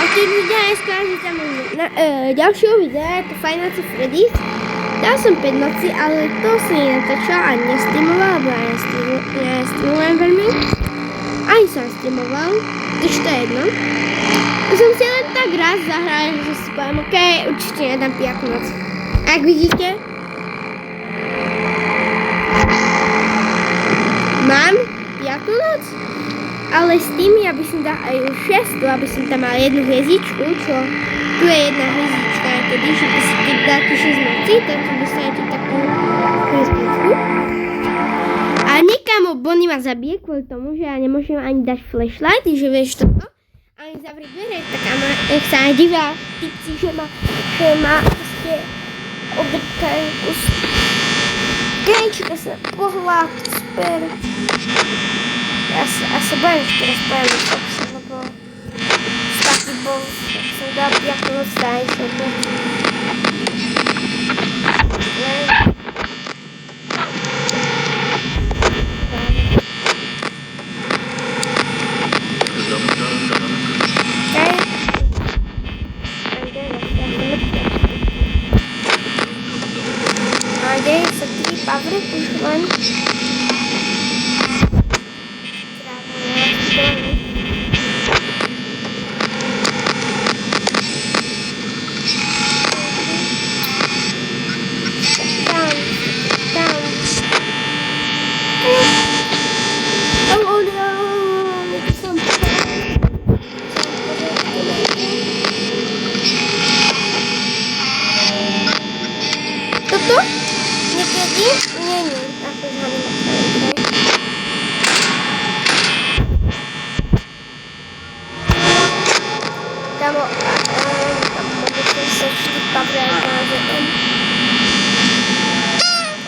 keď ľudia aj skážu tam ďalšieho videa, je to Five Nights at Freddy's. Dal som 5 noci, ale to si nenatočila a nestreamoval, lebo ja nestreamujem veľmi. Ani som streamoval, takže to je jedno. Som si len tak raz zahral, že si poviem, ok, určite nedám 5 noc. Ak vidíte, mám 5 noc, ale s tým ja by som dal aj 6, aby som tam mal jednu hviezdičku, čo tu je jedna hviezdička, tedy, že keď dáte 6 noci, tak dostanete takú hviezdičku. A nikamo Bonnie ma zabije kvôli tomu, že ja nemôžem ani dať flashlight, že vieš toto. A mi zavrie dvere, tak nech sa aj divá typci, že ma proste obdrkajú kus. Kejčka sa pohľad, super. Ja sa bojím, že teraz poviem Foxa, lebo taký bol, tak som dal 5 noc tajšie. Deje sa 3 pavry, už len. Toto? Niekedy? Nie, ako žádný materiál. Kamo, musím sa vždy papriať na zem.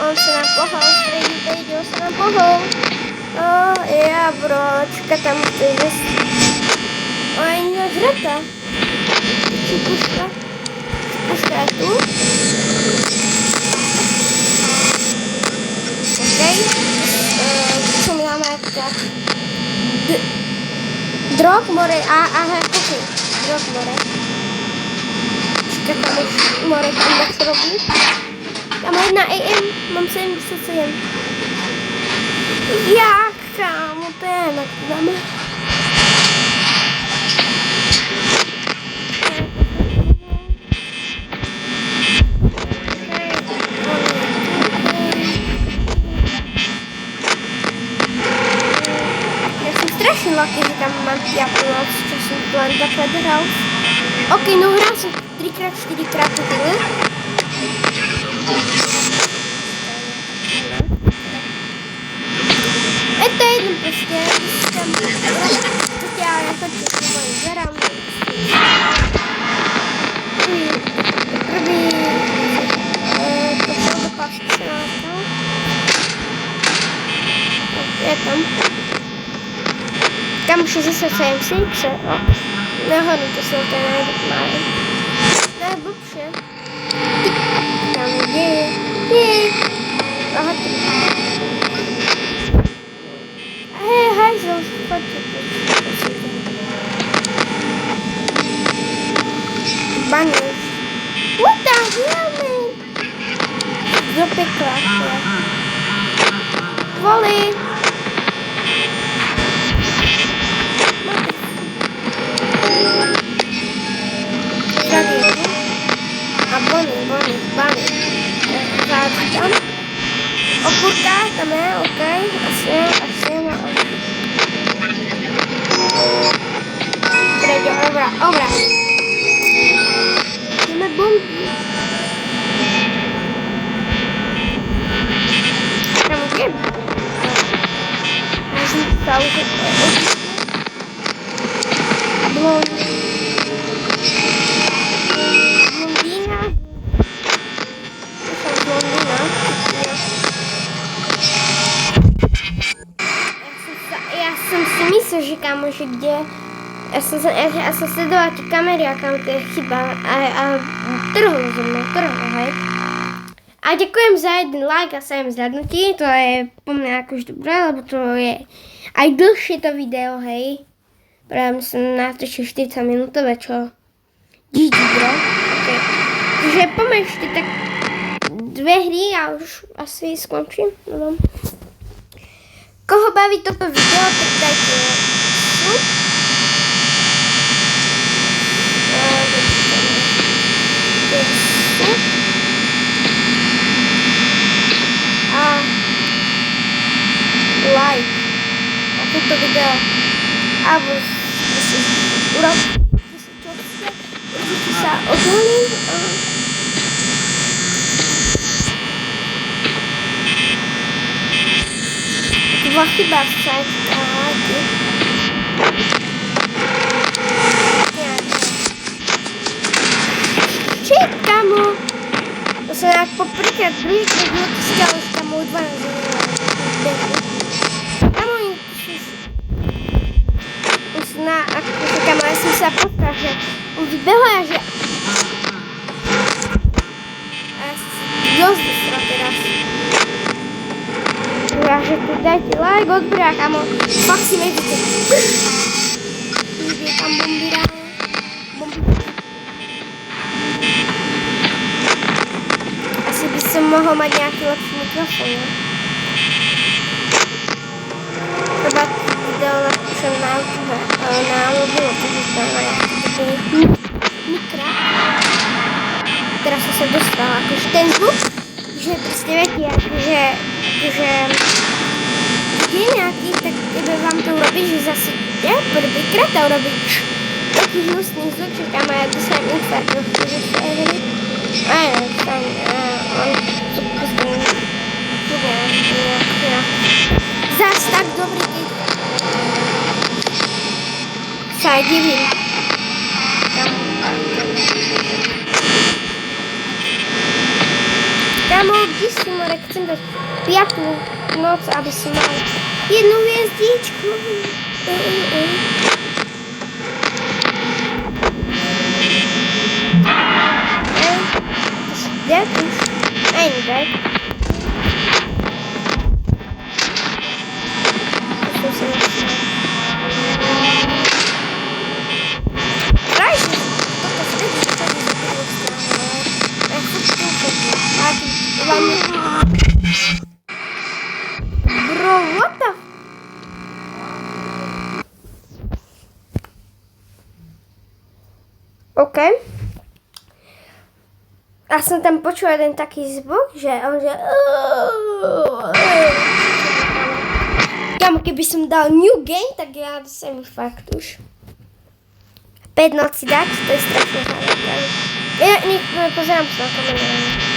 On sa nám pohol, Freddy Baby, on sa nám pohol. Bročka, tam chce zjesť. Aj iná žrata. Či puška? Puška je tu. Co my máme tak? Drog, more, aha, kuchy. Drog, more. Čeká tam už more, tam tak co robí. Tam má 1 AM, mám 77. Jak, kámo, to je na to dáme. Lucky, že tam mám 5 noc, čo som tu len takhle hral. Ok, no hral som 3x4x tu chvíli. Je to jedno proste, tam proste ja nechodím s mojim zverám. Prvý pošel do pasky sa nástal. Je tam. Kam 67 se, nahoru to jsou to najblbšie. Tam je. Aha, tu. Hej, hajzel, poďte. Baníš. What the hell, man? Do pekla. Voli. A Bonnie. Záleží tam. Okurka, tam je, ok. Asi má. Freďo, obra. Jdeme bomby. Tam jdem. Můžu zaujít blondýna. Já jsem si myslel, že kámo, že kde... Já jsem sledovala ty kamery a kam to je chyba a trhlo ze mnou, hej. A ďakujem za jeden like a 7 zhľadnutí, to je po mňa akož dobré, lebo to je aj dlhšie to video, hej. Právě jsem natočil 40 minutové, čo? GG, bro. Okay. Takže pomešti tak 2 hry a už asi skončím. No. Koho baví toto video, tak dajte sub. A like na toto video. A určite sa odvolím. Dva chyba v sajte. Shit, kamo. To sa jak poprvýkrát druhýkrát stalo, že tam u 12 kamo, kamo, ja som sa potkal, že on vybehol a že dosť vysral teraz. Takže tu dajte like, odbor a kamo, fakt si medíte. Ide tam bombíra. Asi by som mohol mať nejaký lepší mikrofón, ne? Treba video napíšem na YouTube, na mobilu, takže to je nejaký mikra. Teraz som sa dostala, akože ten zvuk, že proste viete, akože je nejaký, tak keby vám to urobí, že zase prvýkrát a urobí taký hnusný zvuk, že tam ja dostanem infarkt trošku, že sa je hry. Aj ne, tam, on to proste zas tak dobrý, keď sa aj divím. Kamo, kde si more, chcem dať 5. noc, aby som mal 1 hviezdičku. That is ain't that. Bro, what the? Okay. A som tam počula jeden taký zvuk, že on že... Kamo, keby som dal new game, tak ja som fakt už 5 noci dať, to je strašne záležité. Ja pozerám sa na kameru.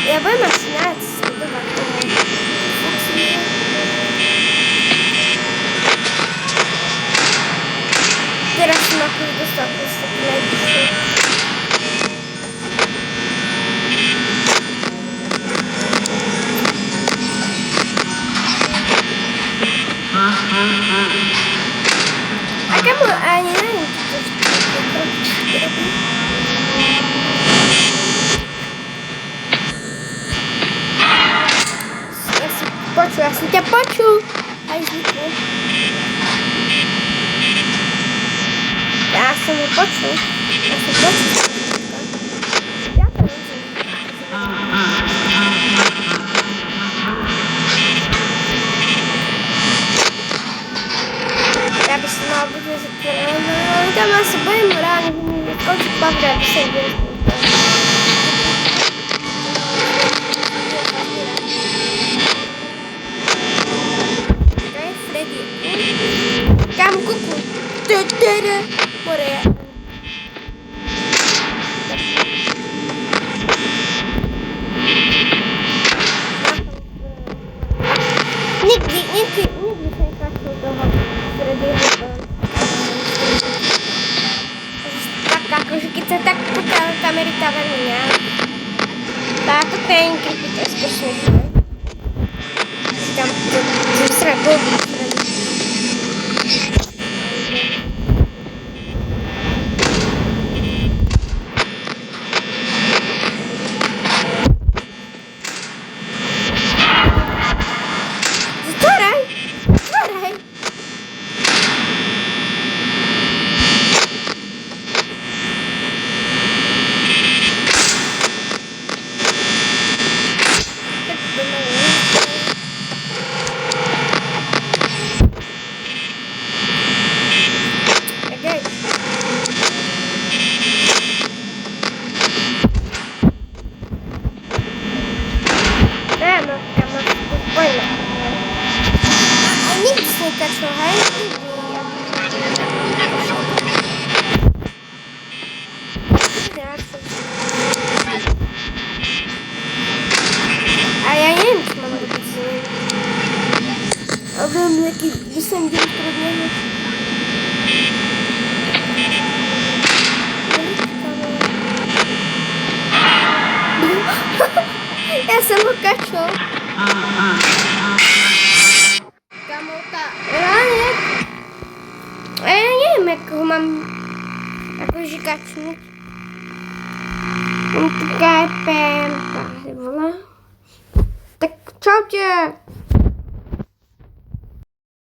Ja budem mať snáď sledovať toho Foxy. ostatni najbliższy. A kamu, a nie wiem, ja sam cię poczuł, a jest niku. Ja sam cię poczuł, Ja to ja byś miała być zakręcona, tam ma sobie moralnie, w końcu dobra, by sobie Kamu kuku. More. Nigdy się kaczą toho Freddy'ego. Tak, ako, že keď sa tak kúka kamery tá veľmi nie. Táto ten creepy to je strašne zle. Tam srako. A ja nie wiem, co mam robić z nim. Oglądam jakiś występ trudny. Ja sam okačil. Kamota. Ja neviem, ako ho mám akože kačnúť. On taká penta, volá. Tak čaute.